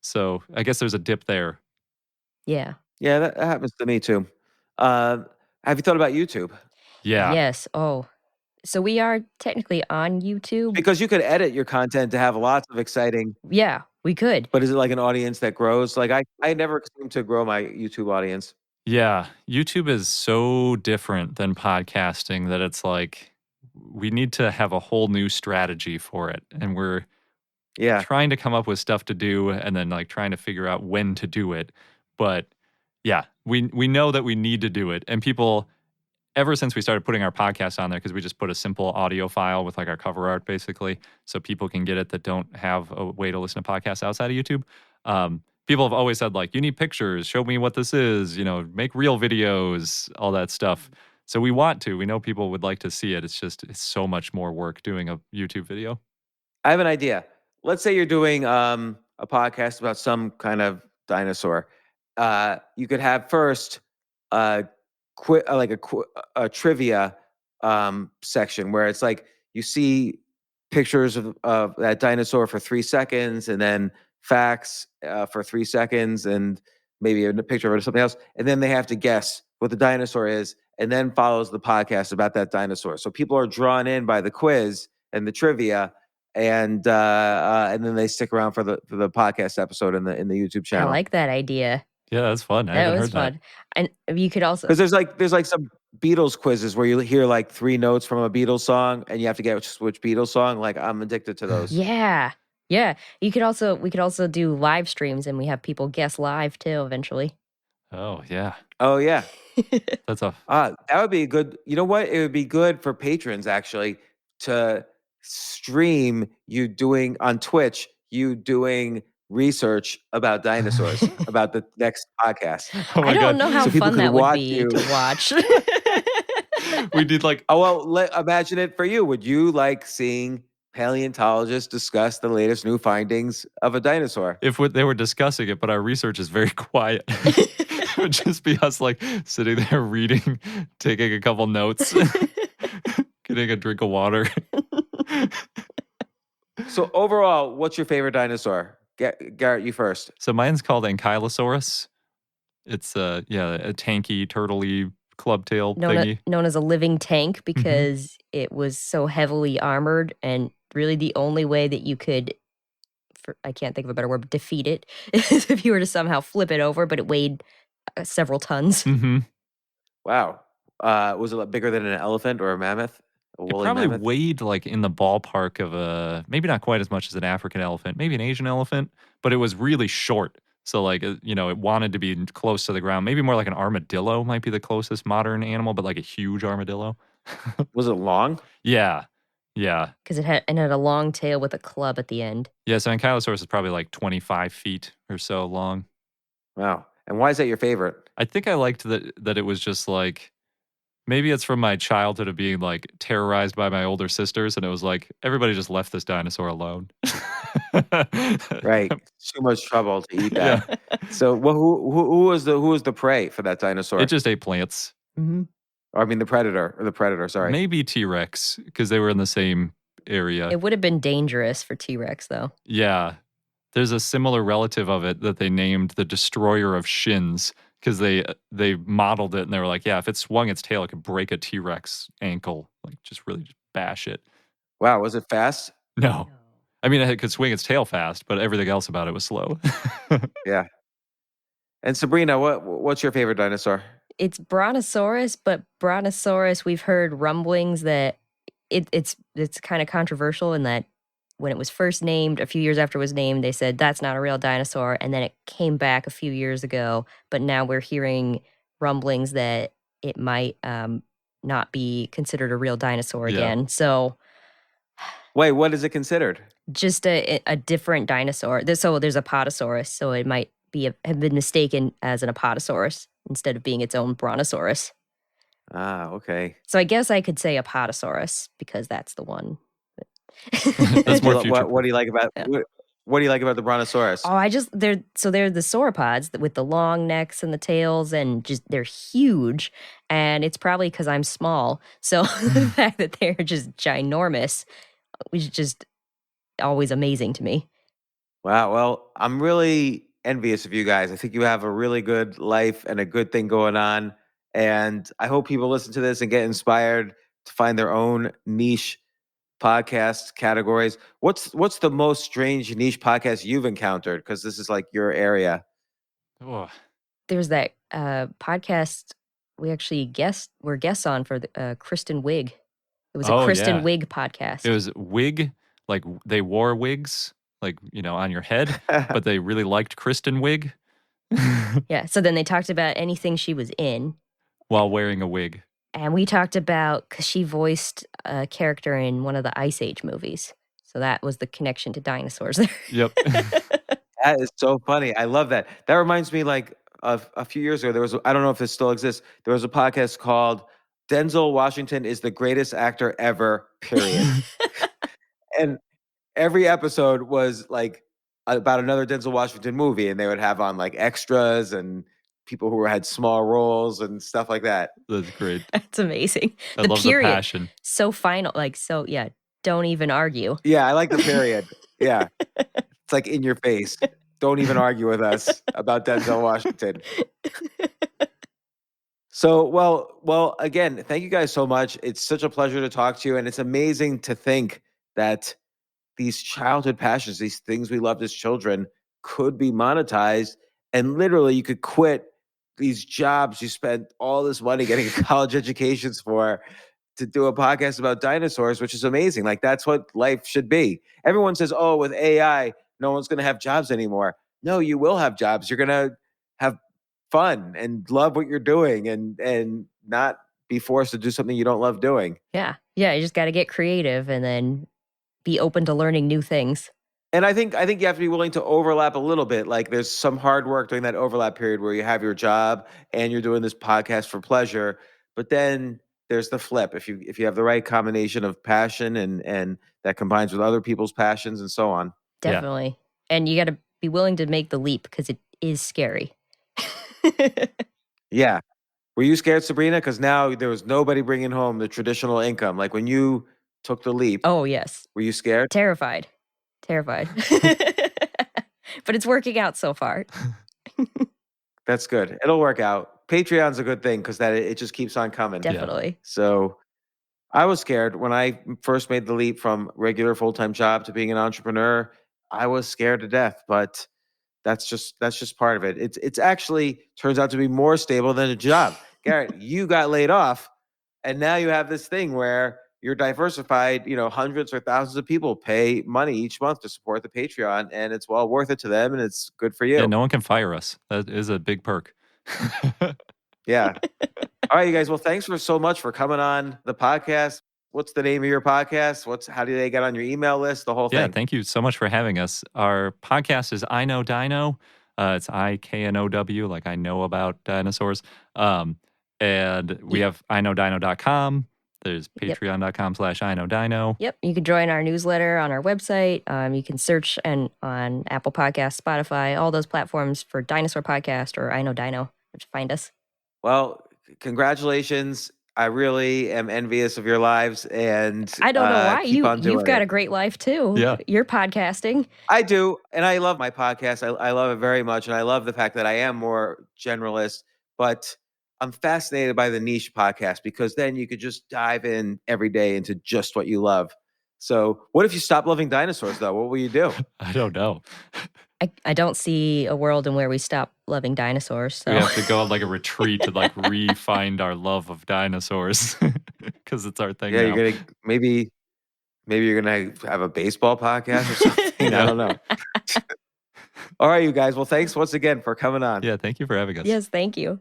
So I guess there's a dip there. Yeah. Yeah, that happens to me too. Have you thought about YouTube? Yeah. Yes. Oh, so we are technically on YouTube. Because you could edit your content to have lots of exciting. Yeah, we could. But is it like an audience that grows? Like I never seem to grow my YouTube audience. Yeah. YouTube is so different than podcasting that it's like we need to have a whole new strategy for it. And we're trying to come up with stuff to do and then like trying to figure out when to do it. But yeah, we know that we need to do it. And people, ever since we started putting our podcast on there, because we just put a simple audio file with like our cover art basically, so people can get it that don't have a way to listen to podcasts outside of YouTube. People have always said like, you need pictures, show me what this is, make real videos, all that stuff. So we know people would like to see it. It's so much more work doing a YouTube video. I have an idea. Let's say you're doing a podcast about some kind of dinosaur. You could have first a trivia section where it's like you see pictures of that dinosaur for 3 seconds, and then facts for 3 seconds, and maybe a picture of something else, and then they have to guess what the dinosaur is, and then follows the podcast about that dinosaur. So people are drawn in by the quiz and the trivia, and then they stick around for the podcast episode in the YouTube channel. I like that idea. Yeah, that's fun. I That haven't was heard fun. And you could also, because there's like some Beatles quizzes where you hear like 3 notes from a Beatles song, and you have to get which Beatles song. Like I'm addicted to those. yeah. We could also do live streams, and we have people guess live too eventually. Oh, yeah. Oh yeah. That's a That would be good. You know what? It would be good for patrons actually to stream you doing on Twitch, you doing research about dinosaurs, about the next podcast. oh I my don't god. know how So people fun could that would watch be you. to watch. We need like Oh, well, imagine it for you. Would you like seeing paleontologists discuss the latest new findings of a dinosaur? if they were discussing it, but our research is very quiet. It would just be us like sitting there reading, taking a couple notes, getting a drink of water. So overall, what's your favorite dinosaur? Garrett, you first. So mine's called Ankylosaurus. It's a tanky, turtley club tail thingy. known as a living tank Mm-hmm. because it was so heavily armored, and really the only way that you could, I can't think of a better word, defeat it is if you were to somehow flip it over, but it weighed several tons. Mm-hmm. Wow. Was it bigger than an elephant or a mammoth? A It woolly probably mammoth? weighed like in the ballpark of maybe not quite as much as an African elephant, maybe an Asian elephant, but it was really short. So like, it wanted to be close to the ground. Maybe more like an armadillo might be the closest modern animal, but like a huge armadillo. Was it long? Yeah. Yeah. Because it had a long tail with a club at the end. Yeah. So Ankylosaurus is probably like 25 feet or so long. Wow. And why is that your favorite? I think I liked that it was just like, maybe it's from my childhood of being like terrorized by my older sisters, and it was like everybody just left this dinosaur alone. Right. Too much trouble to eat Yeah. that. So who was the prey for that dinosaur? It just ate plants. Mm-hmm. Or, I mean the predator, sorry. Maybe T-Rex because they were in the same area. It would have been dangerous for T-Rex, though. Yeah. There's a similar relative of it that they named the destroyer of shins because they modeled it and they were like, yeah, if it swung its tail, it could break a T-Rex ankle, like just really just bash it. Wow, was it fast? No. I mean, it could swing its tail fast, but everything else about it was slow. Yeah. And Sabrina, what's your favorite dinosaur? It's Brontosaurus, but Brontosaurus, we've heard rumblings that it's kind of controversial in that when it was first named, a few years after it was named, they said that's not a real dinosaur, and then it came back a few years ago, but now we're hearing rumblings that it might not be considered a real dinosaur Yeah. again. So Wait, what is it considered? just a different dinosaur. There's a Potosaurus, so it might have been mistaken as an Apatosaurus instead of being its own Brontosaurus. Ah, okay. So I guess I could say Apatosaurus because that's the one. That's more What, future. what do you like about Yeah. what do you like about the Brontosaurus? Oh, they're the sauropods with the long necks and the tails, and just they're huge. And it's probably because I'm small, so the fact that they're just ginormous was just always amazing to me. Wow. Well, I'm really envious of you guys. I think you have a really good life and a good thing going on. And I hope people listen to this and get inspired to find their own niche podcast categories. What's the most strange niche podcast you've encountered? Because this is like your area. Oh, There's that podcast we actually were guests on for the, Kristen Wiig. It was a Oh, Kristen yeah. Wiig podcast. it was wig, like they wore wigs, like, on your head, but they really liked Kristen Wiig Yeah. So then they talked about anything she was in. while wearing a wig. And we talked about, because she voiced a character in one of the Ice Age movies. So that was the connection to dinosaurs there. Yep. That is so funny. I love that. That reminds me, like a few years ago, I don't know if this still exists. There was a podcast called "Denzel Washington is the greatest actor ever." Period. And every episode was like about another Denzel Washington movie, and they would have on like extras and people who had small roles and stuff like that. That's great. That's amazing. I The love period. the passion. So final. Yeah. Don't even argue. Yeah, I like the period. Yeah, it's like in your face. Don't even argue with us about Denzel Washington. So, well, again, thank you guys so much. It's such a pleasure to talk to you, and it's amazing to think that these childhood passions, these things we loved as children, could be monetized, and literally you could quit these jobs you spent all this money getting college educations for to do a podcast about dinosaurs, which is amazing. Like, that's what life should be. Everyone says, oh, with AI, no one's going to have jobs anymore. No, you will have jobs. You're going to have fun and love what you're doing and not be forced to do something you don't love doing. Yeah. Yeah. You just got to get creative and then be open to learning new things. And I think you have to be willing to overlap a little bit. Like there's some hard work during that overlap period where you have your job and you're doing this podcast for pleasure. But then there's the flip. If you have the right combination of passion and that combines with other people's passions and so on. Definitely. Yeah. And you got to be willing to make the leap because it is scary. Yeah. Were you scared, Sabrina? Because now there was nobody bringing home the traditional income. Like when you took the leap. Oh, yes. Were you scared? Terrified. But it's working out so far. That's good. It'll work out. Patreon's a good thing because it just keeps on coming. Definitely. Yeah. So I was scared when I first made the leap from regular full-time job to being an entrepreneur. I was scared to death, but that's just part of it. It's actually turns out to be more stable than a job. Garret, you got laid off, and now you have this thing where you're diversified. Hundreds or thousands of people pay money each month to support the Patreon, and it's well worth it to them, and it's good for you. Yeah, no one can fire us. That is a big perk. Yeah. All right, you guys. Well, thanks so much for coming on the podcast. What's the name of your podcast? How do they get on your email list? The whole thing. Yeah, thank you so much for having us. Our podcast is I Know Dino. It's IKNOW, like I know about dinosaurs. And we have iknowdino.com. There's patreon.com/iknowdino. Yep. You can join our newsletter on our website. You can search on Apple Podcasts, Spotify, all those platforms for Dinosaur Podcast or I Know Dino to find us. Well, congratulations. I really am envious of your lives, and I don't know why. You've got a great life too. Yeah. You're podcasting. I do, and I love my podcast. I love it very much, and I love the fact that I am more generalist, but I'm fascinated by the niche podcast because then you could just dive in every day into just what you love. So what if you stop loving dinosaurs, though? What will you do? I don't know. I don't see a world in where we stop loving dinosaurs. So. We have to go on like a retreat to like re-find our love of dinosaurs because it's our thing. Yeah, now. you're gonna maybe you're gonna have a baseball podcast or something. I don't know. All right, you guys. Well, thanks once again for coming on. Yeah, thank you for having us. Yes, thank you.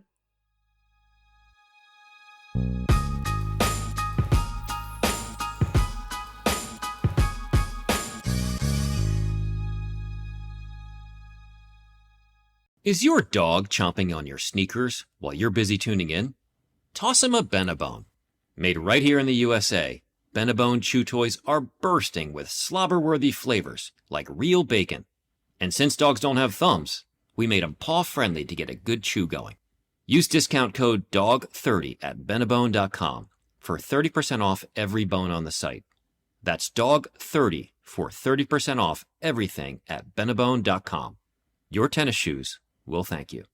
Is your dog chomping on your sneakers while you're busy tuning in? Toss him a Benebone. Made right here in the USA, Benebone chew toys are bursting with slobber-worthy flavors like real bacon. And since dogs don't have thumbs, we made them paw-friendly to get a good chew going. Use discount code DOG30 at Benebone.com for 30% off every bone on the site. That's DOG30 for 30% off everything at Benebone.com. Your tennis shoes will thank you.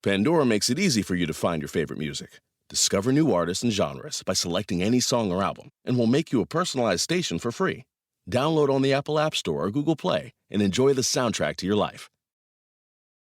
Pandora makes it easy for you to find your favorite music. Discover new artists and genres by selecting any song or album, and we'll make you a personalized station for free. Download on the Apple App Store or Google Play and enjoy the soundtrack to your life.